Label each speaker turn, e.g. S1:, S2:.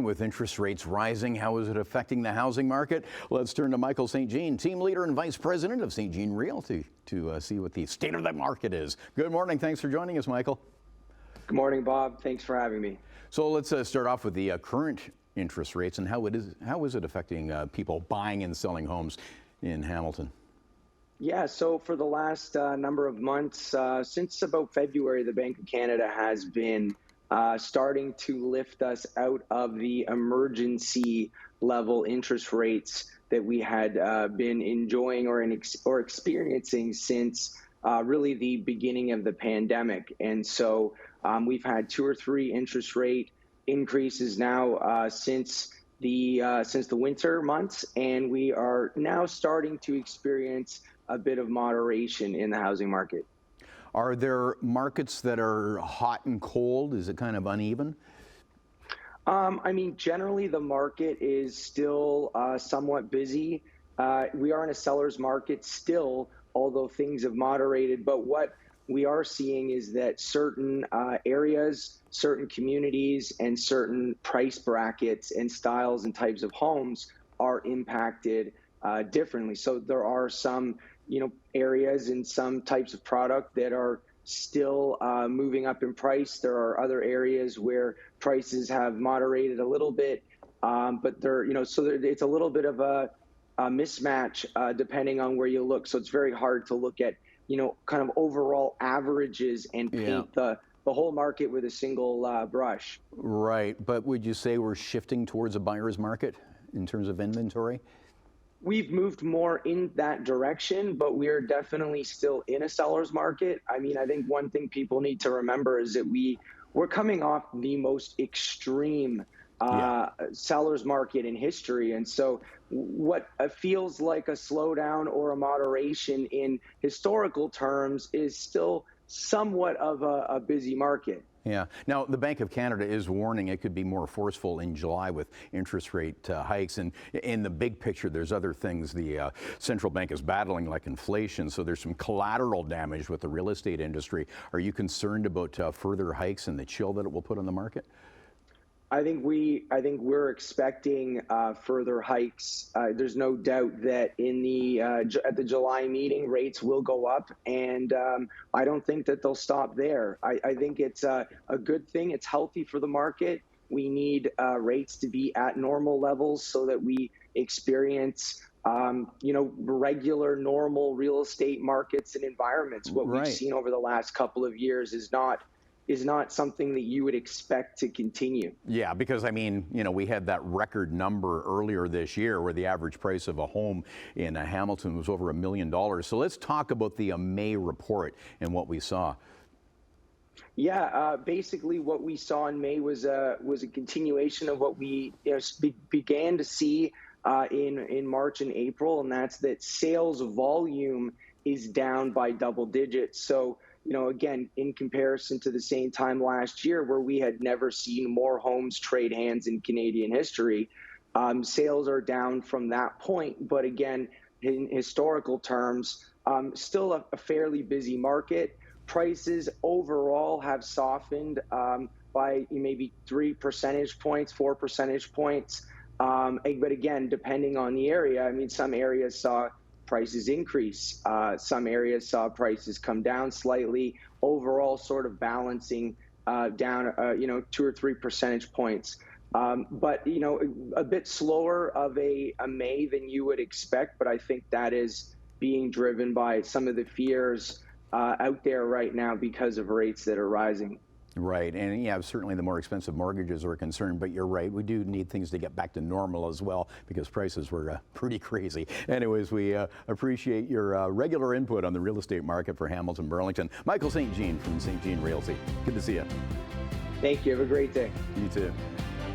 S1: with interest rates rising, how is it affecting the housing market? Let's turn to Michael St. Jean, team leader and vice president of St. Jean Realty, to see what the state of the market is. Good morning. Thanks for joining us, Michael.
S2: Good morning, Bob. Thanks for having me.
S1: So let's start off with the current interest rates and how is it affecting people buying and selling homes in Hamilton?
S2: Yeah, so for the last number of months, since about February, the Bank of Canada has been starting to lift us out of the emergency level interest rates that we had been enjoying or experiencing since really the beginning of the pandemic. And so we've had 2 or 3 interest rate increases now since the winter months, and we are now starting to experience a bit of moderation in the housing market.
S1: Are there markets that are hot and cold? Is it kind of uneven?
S2: I mean, generally the market is still somewhat busy. We are in a seller's market still, although things have moderated. But what we are seeing is that certain areas, certain communities, and certain price brackets and styles and types of homes are impacted differently. So there are some areas and some types of product that are still moving up in price. There are other areas where prices have moderated a little bit, but it's a little bit of a mismatch depending on where you look. So it's very hard to look at, kind of overall averages and paint the whole market with a single brush.
S1: Right, but would you say we're shifting towards a buyer's market in terms of inventory?
S2: We've moved more in that direction, but we're definitely still in a seller's market. I mean, I think one thing people need to remember is that we're coming off the most extreme seller's market in history. And so what feels like a slowdown or a moderation in historical terms is still somewhat of a busy market.
S1: Yeah. Now, the Bank of Canada is warning it could be more forceful in July with interest rate hikes. And in the big picture, there's other things the central bank is battling, like inflation. So there's some collateral damage with the real estate industry. Are you concerned about further hikes and the chill that it will put on the market?
S2: I think we're expecting further hikes. There's no doubt that at the July meeting, rates will go up, and I don't think that they'll stop there. I think it's a good thing. It's healthy for the market. We need rates to be at normal levels so that we experience regular, normal real estate markets and environments. What we've seen over the last couple of years is not something that you would expect to continue. Yeah,
S1: because I mean, we had that record number earlier this year where the average price of a home in Hamilton was over $1 million. So let's talk about the May report and what we saw.
S2: Yeah, basically what we saw in May was a continuation of what we began to see in March and April, and that's that sales volume is down by double digits. So again, in comparison to the same time last year where we had never seen more homes trade hands in Canadian history, sales are down from that point. But again, in historical terms, still a fairly busy market. Prices overall have softened by maybe 3 percentage points, 4 percentage points. But again, depending on the area, I mean, some areas saw prices increase. Some areas saw prices come down slightly, overall sort of balancing down, 2 or 3 percentage points. But, a bit slower of a May than you would expect. But I think that is being driven by some of the fears out there right now because of rates that are rising.
S1: Right, and yeah, certainly the more expensive mortgages are a concern, but you're right, we do need things to get back to normal as well because prices were pretty crazy. Anyways, we appreciate your regular input on the real estate market for Hamilton, Burlington. Michael St. Jean from St. Jean Realty. Good to see you.
S2: Thank you. Have a great day.
S1: You too.